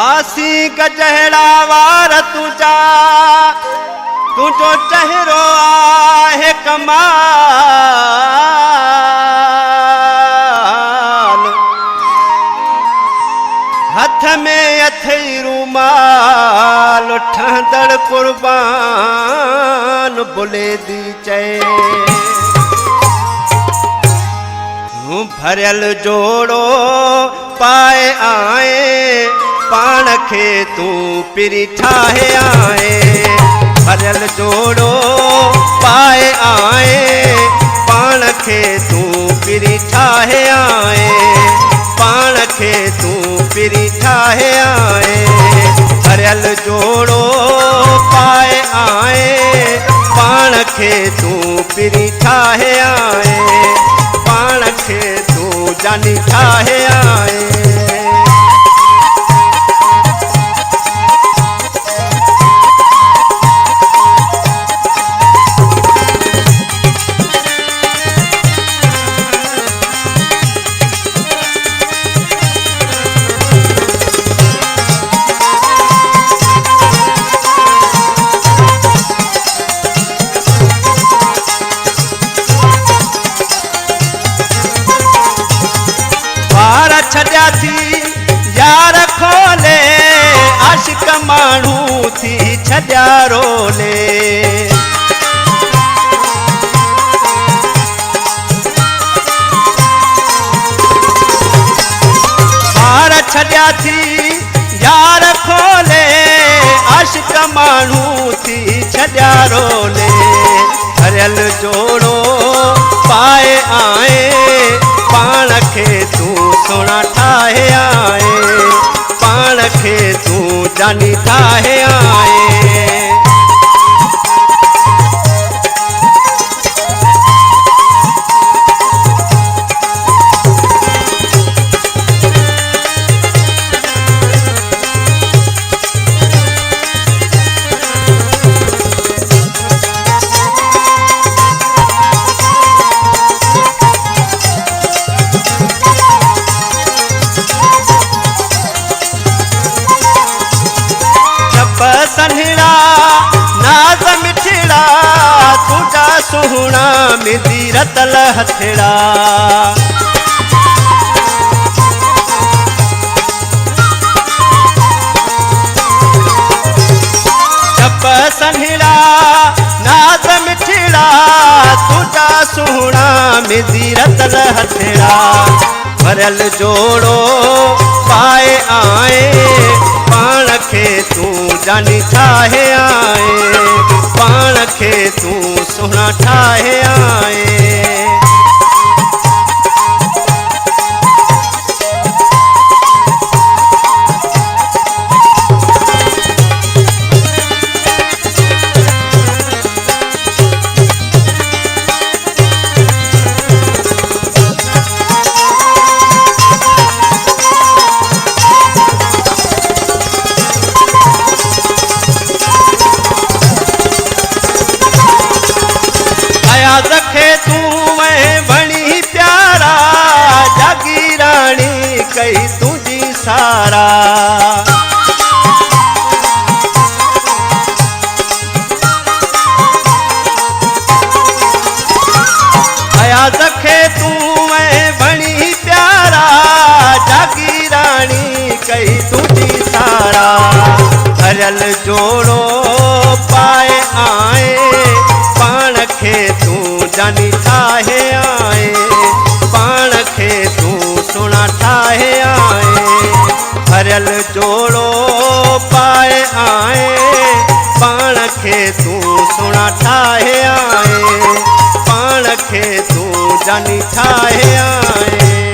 वासी गजहड़ा वार तुझा तुझो चेहरो आहे कमाल हथ में अथई रूमाल ठहंदड़ कुर्बान बुले दी चए भरियल जोड़ो पाए आए पाण खे तूं पिरी ठाहे आए भरियल जोड़ो पाए आए पाण खे तूं पिरी ठाहे आए पाण खे तूं पिरी ठाहे आए भरियल जोड़ो पाए आए पाण खे तूं पिरी ठाहे आए पाण खे तूं जानी ठाहे आए छॾिया थी यार खोले आशिक माण्हू थी छॾिया रोले ॿार छॾिया थी यार खोले आशिक माण्हू थी छॾिया रोले भरियल जोड़ो पाए आए पाण खे तूं सोना ठाहे आए पाण खे तूं जानी ठाहे आए सन्हड़ा नाज़ मिठड़ा तुझा सुहणा मिली रतल हथड़ा जब सन्हड़ा नाज़ मिठड़ा तुझा सुहणा मिली रतल हथड़ा भरियल जोड़ो पाए आए पाण खे तूं जानी ठाहे आए पाण खे तूं सुहिणा ठाहे आए रखे तूं बणी प्यारा जागी रानी कई तुझी सारा आया रखे तूं बणी प्यारा जागी रानी कई तुझी सारा भरियल जोड़ो पाए आए पाण खे तूं जानी ठाहे आए पाण खे तूं सुहिणा ठाहे आए भरियल जोड़ो पाए आए पाण खे तूं सुहिणा ठाहे आए पाण खे तूं जानी ठाहे आए